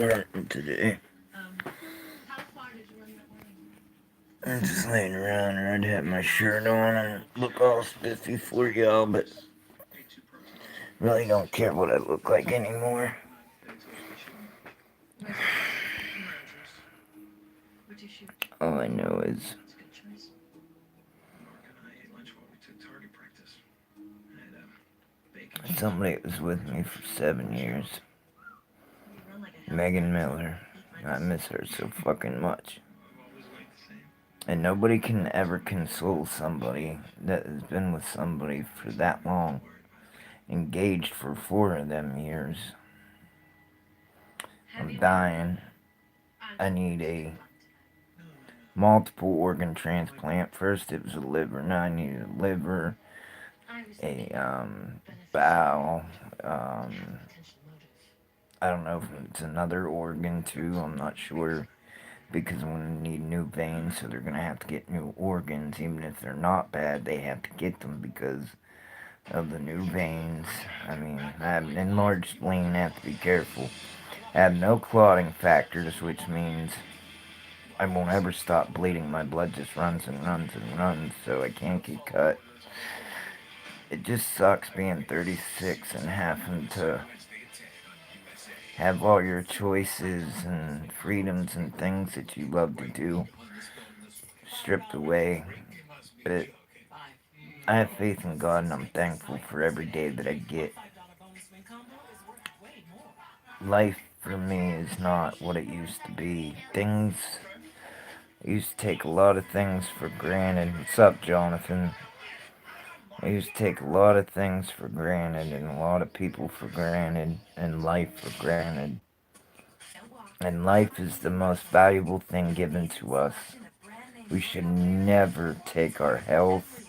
running today. I'm just laying around and I'd have my shirt on and look all spiffy for y'all, but really don't care what I look like anymore. All I know is somebody that was with me for 7 years, Megan Miller. I miss her so fucking much. And nobody can ever console somebody that has been with somebody for that long, engaged for 4 of them years. I'm dying. I need a multiple organ transplant. First it was a liver, now I need a liver, a bowel, I don't know if it's another organ too, I'm not sure, because I'm going to need new veins, so they're going to have to get new organs. Even if they're not bad, they have to get them because of the new veins. I mean, I have an enlarged spleen, I have to be careful. I have no clotting factors, which means I won't ever stop bleeding. My blood just runs and runs and runs, so I can't get cut. It just sucks being 36 and having to have all your choices and freedoms and things that you love to do stripped away. But I have faith in God and I'm thankful for every day that I get. Life for me is not what it used to be. I used to take a lot of things for granted. What's up, Jonathan? I used to take a lot of things for granted and a lot of people for granted and life for granted. And life is the most valuable thing given to us. We should never take our health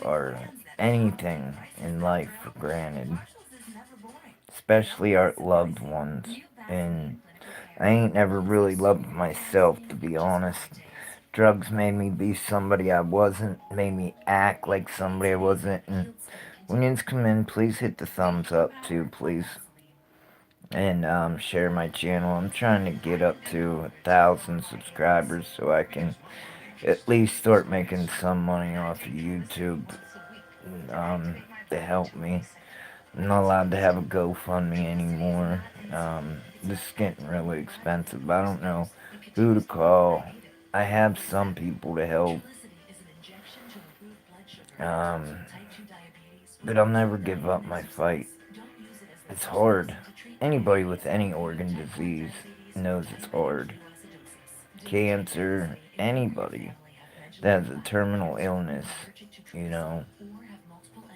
or anything in life for granted, especially our loved ones. And I ain't never really loved myself, to be honest. Drugs made me be somebody I wasn't, made me act like somebody I wasn't. And when you come in, please hit the thumbs up too, please. And share my channel. I'm trying to get up to 1,000 subscribers so I can at least start making some money off of YouTube to help me. I'm not allowed to have a GoFundMe anymore. This is getting really expensive. I don't know who to call. I have some people to help. But I'll never give up my fight. It's hard. Anybody with any organ disease knows it's hard. Cancer, anybody that has a terminal illness, you know,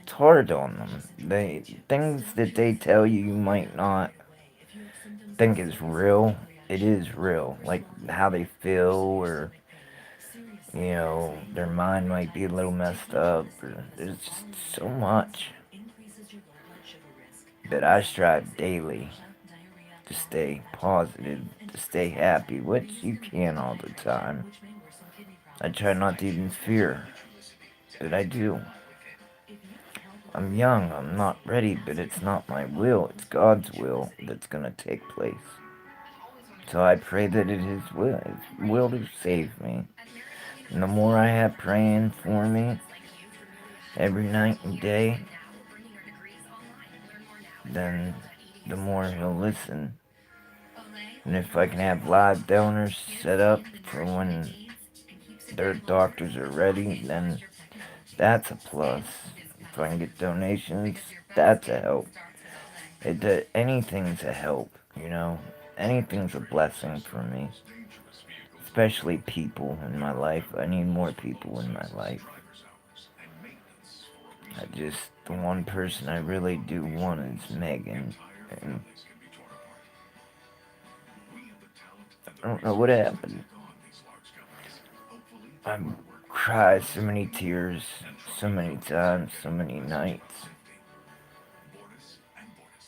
it's hard on them. Things that they tell you you might not think is real, it is real. Like how they feel, or their mind might be a little messed up. Or there's just so much. But I strive daily to stay positive, to stay happy, which you can all the time. I try not to even fear, but I do. I'm young, I'm not ready, but it's not my will, it's God's will that's going to take place. So I pray that it is His will to save me. And the more I have praying for me every night and day, then the more He'll listen. And if I can have live donors set up for when their doctors are ready, then that's a plus. If I can get donations, that's a help. Anything's a help, Anything's a blessing for me. Especially people in my life. I need more people in my life. The one person I really do want is Megan. And I don't know what happened. I've cried so many tears, so many times, so many nights.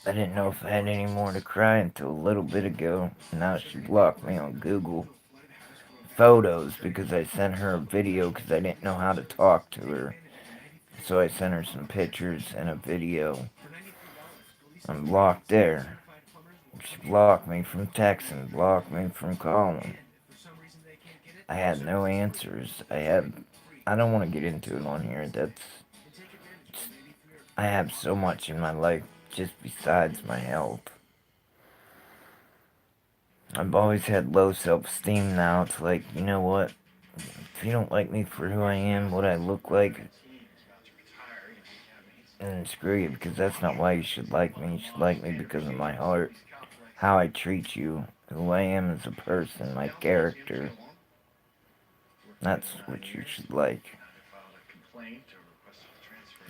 I didn't know if I had any more to cry until a little bit ago. Now she blocked me on Google Photos because I sent her a video because I didn't know how to talk to her. So I sent her some pictures and a video. I'm blocked there. She blocked me from texting, blocked me from calling. I had no answers. I don't want to get into it on here. I have so much in my life just besides my health. I've always had low self-esteem. Now it's like, you know what? If you don't like me for who I am, what I look like, then screw you, because that's not why you should like me. You should like me because of my heart, how I treat you, who I am as a person, my character. That's what you should like.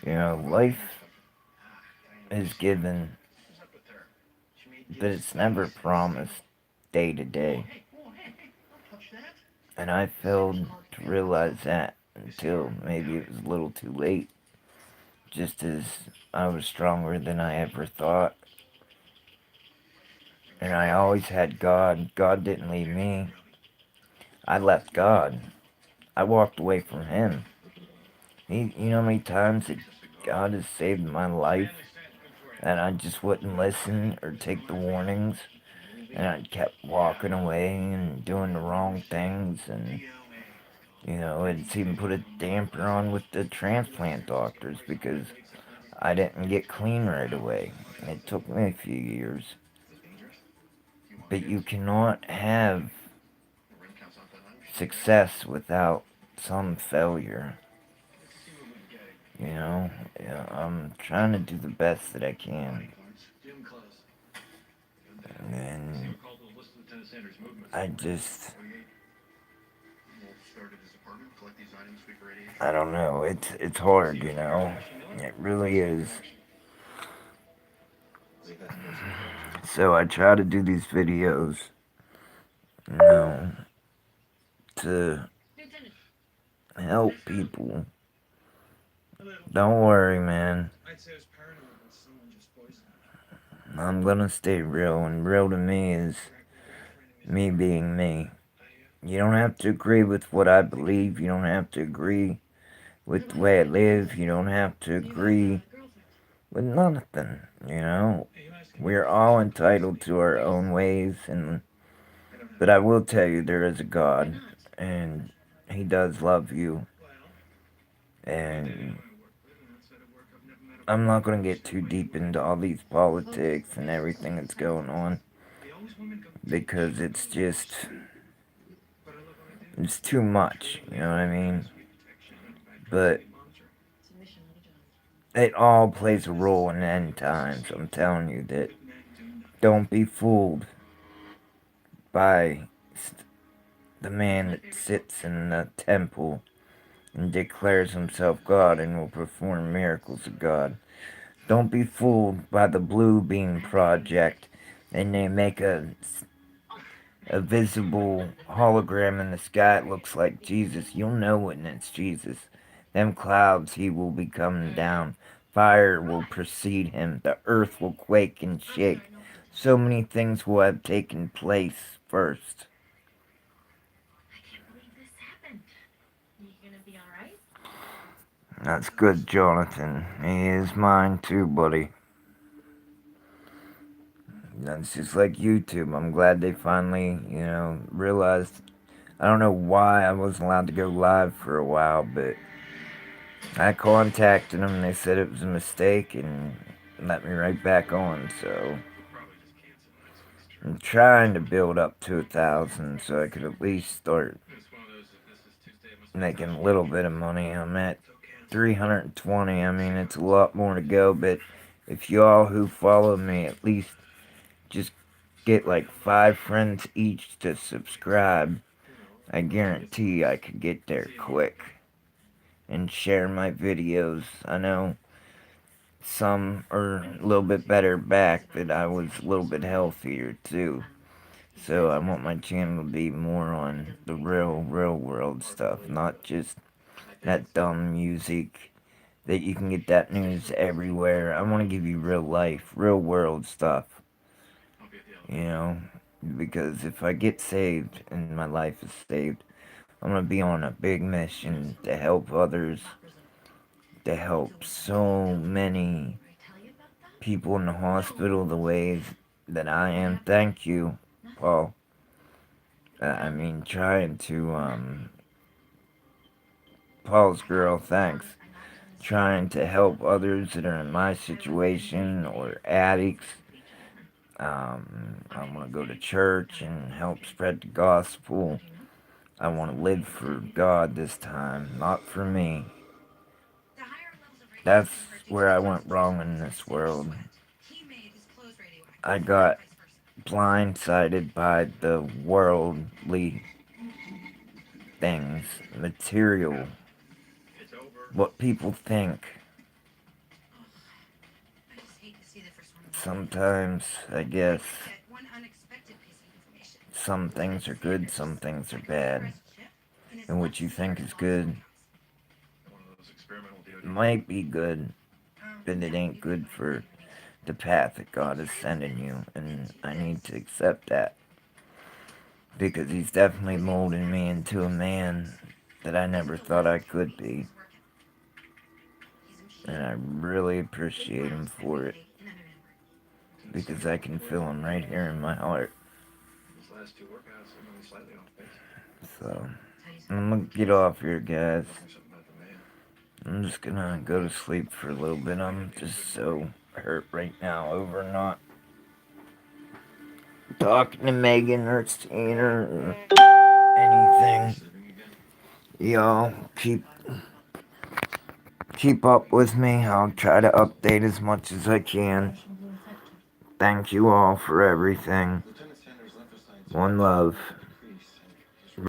You know, life is given, but it's never promised day to day. And I failed to realize that until maybe it was a little too late. Just as I was stronger than I ever thought. And I always had God. God didn't leave me. I left God. I walked away from Him. You know how many times that God has saved my life? And I just wouldn't listen or take the warnings. And I kept walking away and doing the wrong things. And, you know, it's even put a damper on with the transplant doctors because I didn't get clean right away. It took me a few years. But you cannot have success without some failure. You know, yeah, I'm trying to do the best that I can. And I don't know. It's hard, you know. It really is. So I try to do these videos, you know, to help people. Don't worry, man. I'm gonna stay real, and real to me is me being me. You don't have to agree with what I believe. You don't have to agree with the way I live. You don't have to agree with nothing, you know. We're all entitled to our own ways, but I will tell you there is a God, and He does love you, and I'm not going to get too deep into all these politics and everything that's going on, because it's too much, you know what I mean? But it all plays a role in the end times. I'm telling you that. Don't be fooled by the man that sits in the temple and declares himself God and will perform miracles of God. Don't be fooled by the Blue Beam Project and they make a visible hologram in the sky. It looks like Jesus. You'll know when it's Jesus. Them clouds he will be coming down. Fire will precede him. The earth will quake and shake. So many things will have taken place first. That's good, Jonathan. He is mine too, buddy. That's just like YouTube. I'm glad they finally, you know, realized. I don't know why I wasn't allowed to go live for a while, but I contacted them and they said it was a mistake and let me right back on, so I'm trying to build up to 1,000 so I could at least start making a little bit of money. I'm at 320. I mean, it's a lot more to go, but if y'all who follow me at least just get like 5 friends each to subscribe, I guarantee I could get there quick and share my videos. I know some are a little bit better back, but I was a little bit healthier too. So I want my channel to be more on the real world stuff, not just that dumb music that you can get that news everywhere. I want to give you real life, real world stuff, you know, because if I get saved and my life is saved, I'm going to be on a big mission to help others, to help so many people in the hospital the ways that I am. Thank you, Paul. Trying to, Paul's girl, thanks. Trying to help others that are in my situation or addicts. I want to go to church and help spread the gospel. I want to live for God this time, not for me. That's where I went wrong in this world. I got blindsided by the worldly things, material, what people think. Sometimes, I guess, some things are good, some things are bad. And what you think is good might be good, but it ain't good for the path that God is sending you. And I need to accept that. Because He's definitely molding me into a man that I never thought I could be. And I really appreciate Him for it. Because I can feel Him right here in my heart. So, I'm gonna get off here, guys. I'm just gonna go to sleep for a little bit. I'm just so hurt right now over not talking to Megan or seeing her or anything. Y'all keep up with me. I'll try to update as much as I can. Thank you all for everything. One love.